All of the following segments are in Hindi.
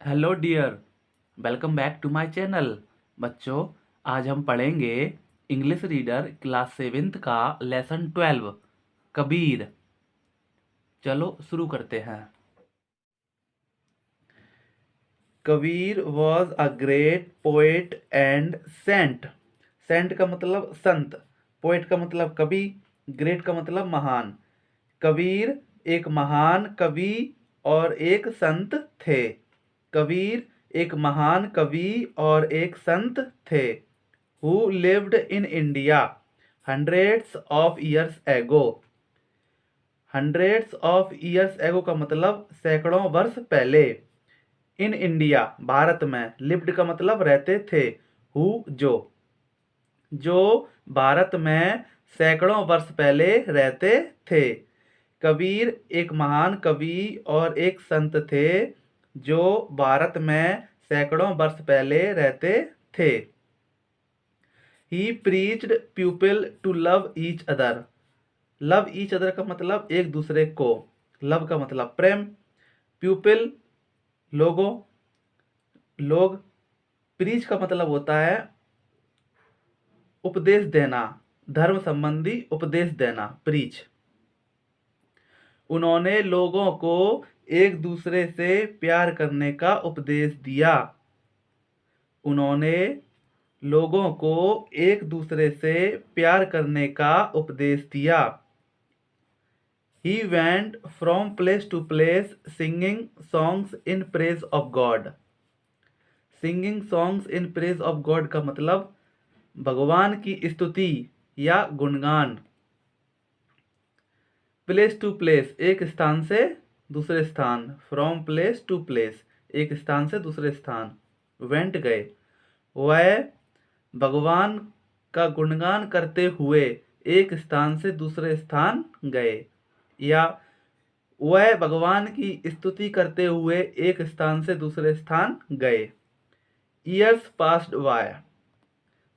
Hello dear, welcome back to my channel. बच्चों, आज हम पढ़ेंगे इंग्लिश रीडर क्लास 7th का लेसन 12 कबीर। चलो शुरू करते हैं। Kabir was a great poet and saint. Saint का मतलब संत, पोएट का मतलब कवि, ग्रेट का मतलब महान। कबीर एक महान कवि और एक संत थे। कबीर एक महान कवि और एक संत थे। Who lived in India hundreds of years ago। hundreds of years ago का मतलब सैकड़ों वर्ष पहले। इन इंडिया भारत में, लिव्ड का मतलब रहते थे। हु जो भारत में सैकड़ों वर्ष पहले रहते थे। कबीर एक महान कवि और एक संत थे जो भारत में सैकड़ों वर्ष पहले रहते थे। He preached people to love each other। Love each other का मतलब एक दूसरे को, लव का मतलब प्रेम, प्यूपिल लोग, प्रीच का मतलब होता है उपदेश देना, धर्म संबंधी उपदेश देना, प्रीच। उन्होंने लोगों को एक दूसरे से प्यार करने का उपदेश दिया। उन्होंने लोगों को एक दूसरे से प्यार करने का उपदेश दिया। He went from place to place singing songs in praise of God। Singing songs in praise of God का मतलब भगवान की स्तुति या गुणगान। प्लेस टू प्लेस एक स्थान से दूसरे स्थान, फ्रॉम प्लेस टू प्लेस एक स्थान से दूसरे स्थान, वेंट गए। वह भगवान का गुणगान करते हुए एक स्थान से दूसरे स्थान गए, या वह भगवान की स्तुति करते हुए एक स्थान से दूसरे स्थान गए। ईयर्स पास्ड बाय,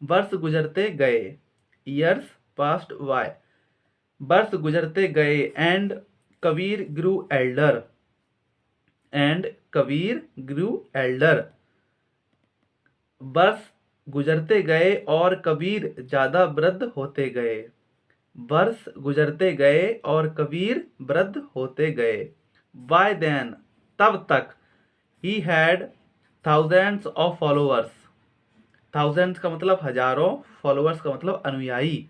वर्ष गुजरते गए। ईयर्स पास्ड बाय, वर्ष गुजरते गए। And Kabir grew elder, and Kabir grew elder, वर्ष गुजरते गए और कबीर ज्यादा वृद्ध होते गए। वर्ष गुजरते गए और कबीर वृद्ध होते गए। बाय देन तब तक, he had thousands of followers. Thousands का मतलब हजारों, फॉलोअर्स का मतलब अनुयायी।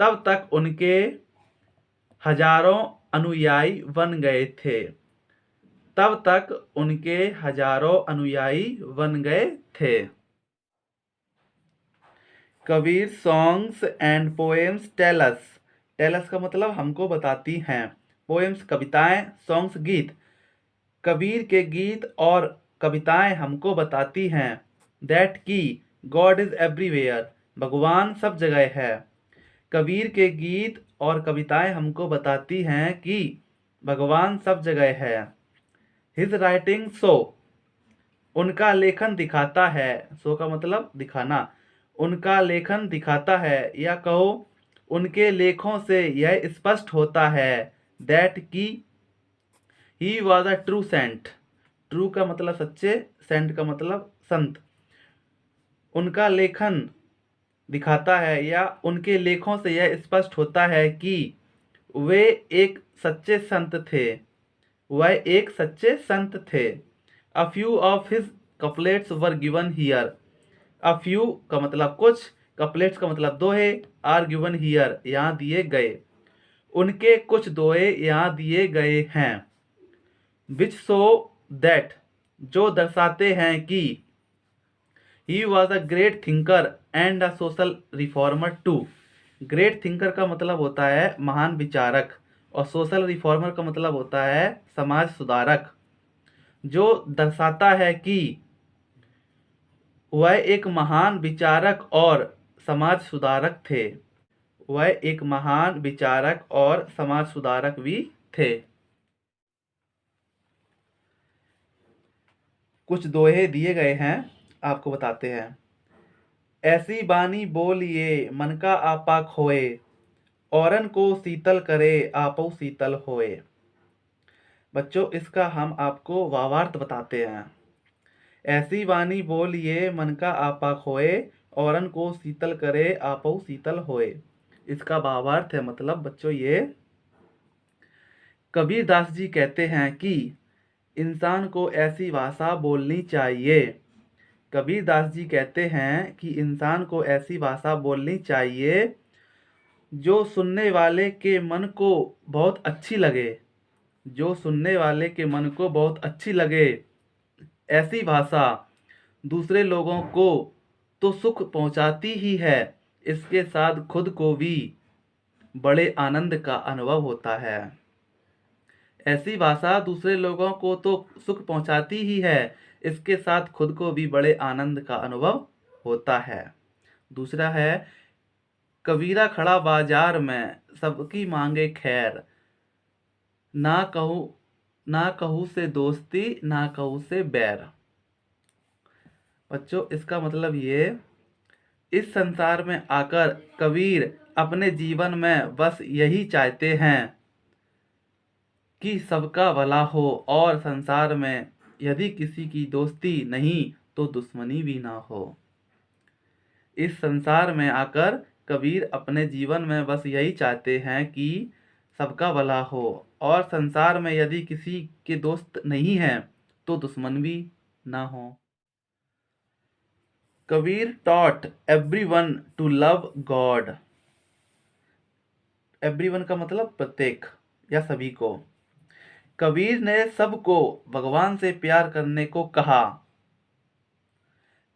तब तक उनके हजारों अनुयायी बन गए थे। तब तक उनके हजारों अनुयायी बन गए थे। Kabir songs and poems tell us. Tell us का मतलब हमको बताती हैं। पोएम्स कविताएं, सॉन्ग्स गीत। कबीर के गीत और कविताएं हमको बताती हैं दैट की गॉड इज एवरीवेयर, भगवान सब जगह है। कबीर के गीत और कविताएं हमको बताती हैं कि भगवान सब जगह है। हिज राइटिंग शो, उनका लेखन दिखाता है। शो का मतलब दिखाना। उनका लेखन दिखाता है, या कहो उनके लेखों से यह स्पष्ट होता है दैट की he was a true saint. True का मतलब सच्चे, सेंट का मतलब संत। उनका लेखन दिखाता है या उनके लेखों से यह स्पष्ट होता है कि वे एक सच्चे संत थे। वह एक सच्चे संत थे। A few of his couplets were given here. A few का मतलब कुछ, कपलेट्स का मतलब दोहे, आर गिवन हियर यहाँ दिए गए। उनके कुछ दोहे यहाँ दिए गए हैं। विच शो दैट, जो दर्शाते हैं कि he was a great thinker and a social reformer too. Great thinker का मतलब होता है महान विचारक, और सोशल रिफॉर्मर का मतलब होता है समाज सुधारक। जो दर्शाता है कि वह एक महान विचारक और समाज सुधारक थे। वह एक महान विचारक और समाज सुधारक भी थे। कुछ दोहे दिए गए हैं, आपको बताते हैं। ऐसी बानी बोलिए मन का आपा खोए, औरन को शीतल करे आपो शीतल होए। बच्चों, इसका हम आपको भावार्थ बताते हैं। ऐसी वाणी बोलिए मन का आपा खोए, औरन को शीतल करे आपो शीतल होए। इसका भावार्थ है, मतलब बच्चों ये कबीर दास जी कहते हैं कि इंसान को ऐसी भाषा बोलनी चाहिए। कबीर दास जी कहते हैं कि इंसान को ऐसी भाषा बोलनी चाहिए जो सुनने वाले के मन को बहुत अच्छी लगे, जो सुनने वाले के मन को बहुत अच्छी लगे। ऐसी भाषा दूसरे लोगों को तो सुख पहुंचाती ही है, इसके साथ खुद को भी बड़े आनंद का अनुभव होता है। ऐसी भाषा दूसरे लोगों को तो सुख पहुंचाती ही है, इसके साथ खुद को भी बड़े आनंद का अनुभव होता है। दूसरा है, कबीरा खड़ा बाजार में सबकी मांगे खैर, ना कहूँ से दोस्ती ना कहूँ से बैर। बच्चों इसका मतलब ये, इस संसार में आकर कबीर अपने जीवन में बस यही चाहते हैं कि सबका भला हो, और संसार में यदि किसी की दोस्ती नहीं तो दुश्मनी भी ना हो। इस संसार में आकर कबीर अपने जीवन में बस यही चाहते हैं कि सबका भला हो, और संसार में यदि किसी के दोस्त नहीं हैं तो दुश्मन भी ना हो। Kabir taught everyone to love God। everyone का मतलब प्रत्येक या सभी को। कबीर ने सबको भगवान से प्यार करने को कहा।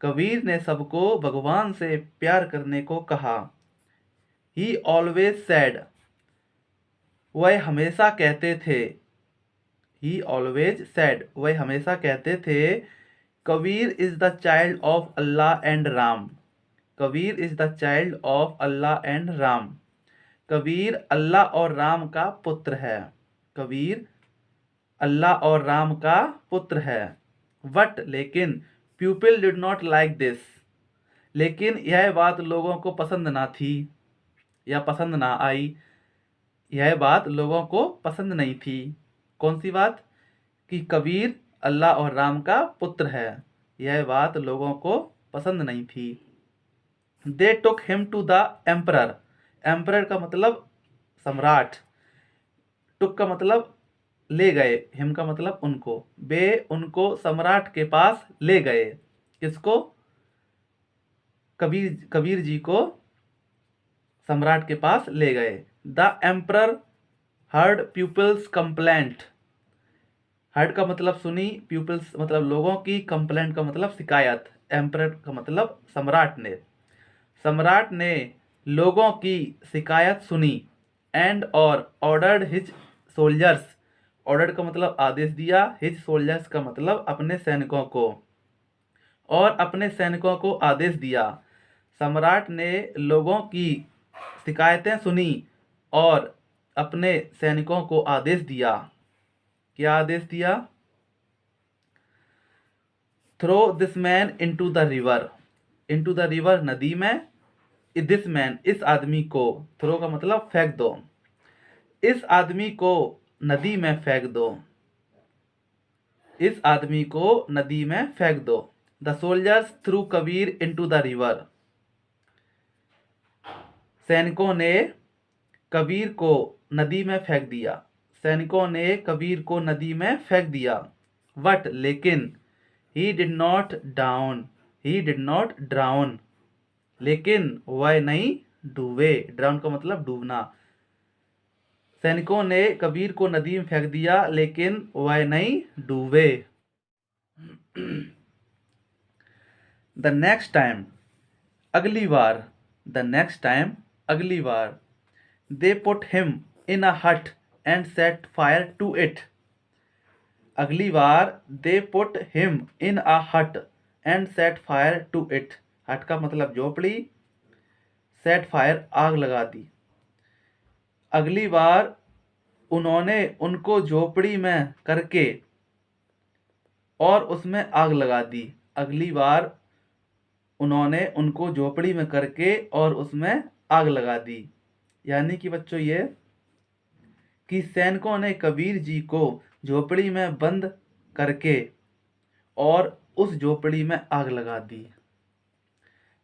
कबीर ने सबको भगवान से प्यार करने को कहा। He always said, वह हमेशा कहते थे। He always said, वह हमेशा कहते थे, Kabir is the child of Allah and Ram. Kabir is the child of Allah and Ram. Kabir Allah और राम का पुत्र है। कबीर अल्लाह और राम का पुत्र है। बट लेकिन people did not like this. लेकिन यह बात लोगों को पसंद ना थी या पसंद ना आई। यह बात लोगों को पसंद नहीं थी। कौन सी बात? कि कबीर अल्लाह और राम का पुत्र है। यह बात लोगों को पसंद नहीं थी। They took him to the emperor. Emperor का मतलब सम्राट। टुक का मतलब ले गए, हिम का मतलब उनको। वे उनको सम्राट के पास ले गए। किसको? कबीर जी को सम्राट के पास ले गए। The emperor heard people's complaint. Heard का मतलब सुनी, पीपल्स मतलब लोगों की, कंप्लेंट का मतलब शिकायत। एम्परर का मतलब सम्राट ने। सम्राट ने लोगों की शिकायत सुनी। एंड और ऑर्डर्ड हिज सोल्जर्स। ऑर्डर का मतलब आदेश दिया, हिज सोल्जर्स का मतलब अपने सैनिकों को, और अपने सैनिकों को आदेश दिया। सम्राट ने लोगों की शिकायतें सुनी और अपने सैनिकों को आदेश दिया। क्या आदेश दिया? Throw this man into the river. Into the river नदी में। दिस मैन इस आदमी को, थ्रो का मतलब फेंक दो, इस आदमी को नदी में फेंक दो। इस आदमी को नदी में फेंक दो। The soldiers through Kabir into the river. सैनिकों ने कबीर को नदी में फेंक दिया। सैनिकों ने कबीर को नदी में फेंक दिया। बट लेकिन he did not down. He did not drown. लेकिन वह नहीं डूबे। ड्राउन का मतलब डूबना। सैनिकों ने कबीर को नदी में फेंक दिया लेकिन वह नहीं डूबे। द नेक्स्ट टाइम, अगली बार। द नेक्स्ट टाइम, अगली बार। They put him in a hut and set fire to it. अगली बार they put him in a hut and set fire to it. Hut का मतलब झोपड़ी, सेट फायर आग लगा दी। अगली बार उन्होंने उनको झोपड़ी में करके और उसमें आग लगा दी। अगली बार उन्होंने उनको झोपड़ी में करके और उसमें आग लगा दी। यानी कि बच्चों ये कि सैनिकों ने कबीर जी को झोपड़ी में बंद करके और उस झोपड़ी में आग लगा दी।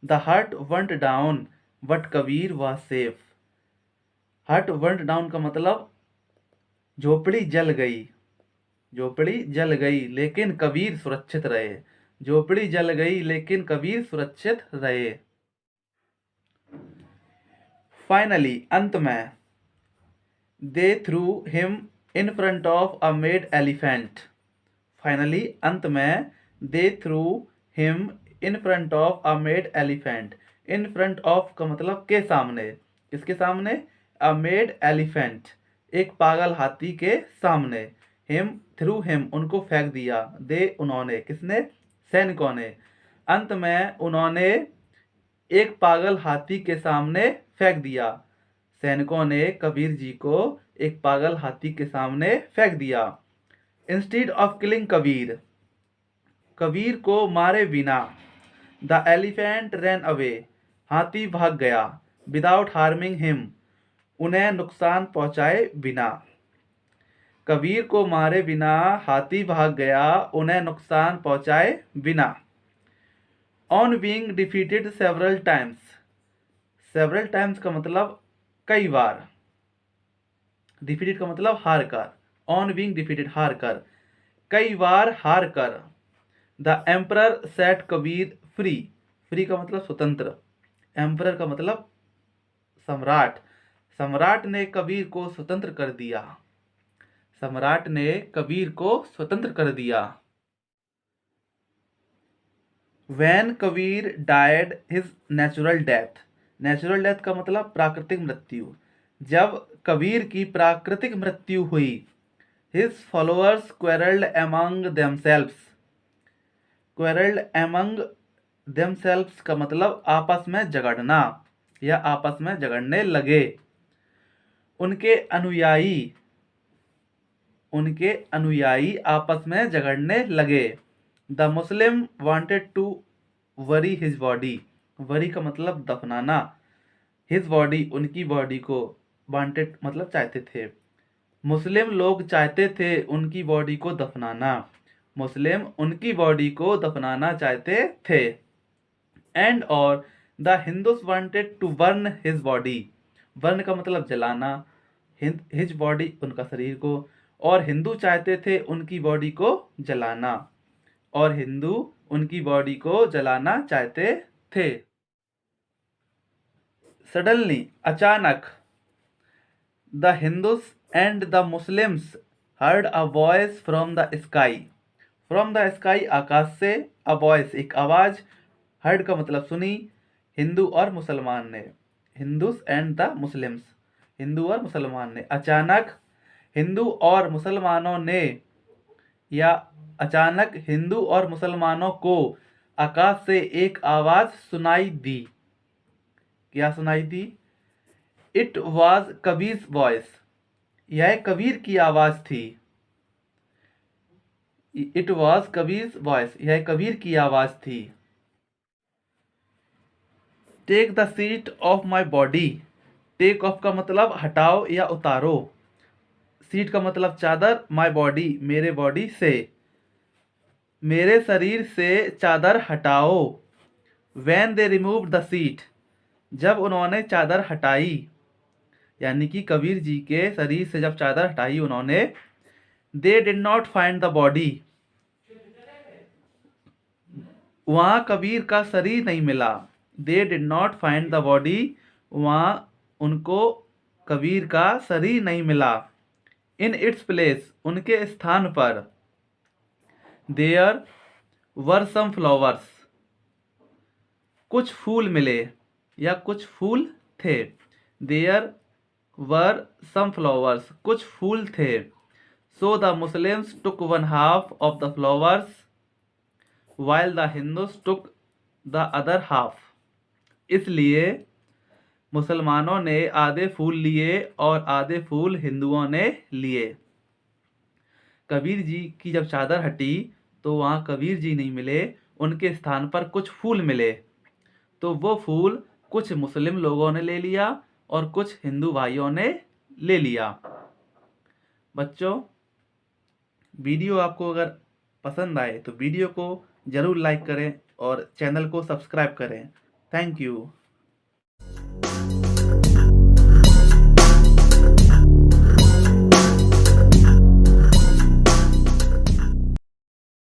द हट want down but Kabir was safe. हट वंट डाउन का मतलब झोपड़ी जल गई, झोपड़ी जल गई लेकिन कबीर सुरक्षित रहे। झोपड़ी जल गई लेकिन कबीर सुरक्षित रहे। फाइनली अंत में, they threw him in front of a mad elephant. Finally अंत में, they threw him in front of a mad elephant. In front of का मतलब के सामने, किसके सामने? अ मेड एलिफेंट, एक पागल हाथी के सामने। हिम थ्रू हिम उनको फेंक दिया, दे उन्होंने, किसने? सैनिकों ने। अंत में उन्होंने एक पागल हाथी के सामने फेंक दिया। सैनिकों ने कबीर जी को एक पागल हाथी के सामने फेंक दिया। Instead of killing Kabir, Kabir को मारे बिना, द एलिफेंट रैन अवे, हाथी भाग गया। विदाउट हार्मिंग हिम, उन्हें नुकसान पहुंचाए बिना। कबीर को मारे बिना हाथी भाग गया, उन्हें नुकसान पहुंचाए बिना। On being defeated several times, several times का मतलब कई बार, डिफीटेड का मतलब हार कर। ऑन बीइंग डिफीटेड, हार कर, कई बार हार कर। The emperor set Kabir free, free का मतलब स्वतंत्र, एम्परर का मतलब सम्राट, सम्राट ने कबीर को स्वतंत्र कर दिया, सम्राट ने कबीर को स्वतंत्र कर दिया। When Kabir died his natural death, natural death का मतलब प्राकृतिक मृत्यु। जब कबीर की प्राकृतिक मृत्यु हुई, his followers quarrelled among themselves, quarrelled among themselves का मतलब आपस में झगड़ना या आपस में झगड़ने लगे। उनके अनुयायी आपस में झगड़ने लगे। The Muslim wanted to bury his body, bury का मतलब दफनाना, हिज बॉडी उनकी बॉडी को, वांटेड मतलब चाहते थे। मुस्लिम लोग चाहते थे उनकी बॉडी को दफनाना, मुस्लिम उनकी बॉडी को दफनाना चाहते थे। एंड और the Hindus wanted to burn his body, burn का मतलब जलाना, हिज बॉडी उनका शरीर को, और हिंदू चाहते थे उनकी बॉडी को जलाना, और हिंदू उनकी बॉडी को जलाना चाहते थे। सडनली, अचानक, the Hindus and the Muslims heard a voice from the sky, from the sky आकाश से, अ वॉइस एक आवाज, हर्ड का मतलब सुनी, हिंदू और मुसलमान ने, Hindus and the Muslims, Hindu और मुसलमान ने। अचानक हिंदू और मुसलमानों ने, या अचानक हिंदू और मुसलमानों को आकाश से एक आवाज सुनाई दी। क्या सुनाई दी? इट वॉज कबीर वॉइस, यह कबीर की आवाज थी। इट वॉज कबीर वॉइस, यह कबीर की आवाज थी। Take the sheet of my body, take off का मतलब हटाओ या उतारो, सीट का मतलब चादर, माई बॉडी मेरे बॉडी से, मेरे शरीर से चादर हटाओ। When they removed the seat, जब उन्होंने चादर हटाई, यानी कि कबीर जी के शरीर से जब चादर हटाई उन्होंने, they did not find the body, वहाँ कबीर का शरीर नहीं मिला। they did not find the body, वहाँ उनको कबीर का शरीर नहीं मिला। in its place, उनके स्थान पर, there were some flowers, कुछ फूल मिले या कुछ फूल थे। there were some flowers, कुछ फूल थे। so the Muslims took one half of the flowers while the Hindus took the other half, इसलिए मुसलमानों ने आधे फूल लिए और आधे फूल हिंदुओं ने लिए। कबीर जी की जब चादर हटी तो वहाँ कबीर जी नहीं मिले, उनके स्थान पर कुछ फूल मिले, तो वो फूल कुछ मुस्लिम लोगों ने ले लिया और कुछ हिंदू भाइयों ने ले लिया। बच्चों, वीडियो आपको अगर पसंद आए तो वीडियो को ज़रूर लाइक करें और चैनल को सब्सक्राइब करें। Thank you.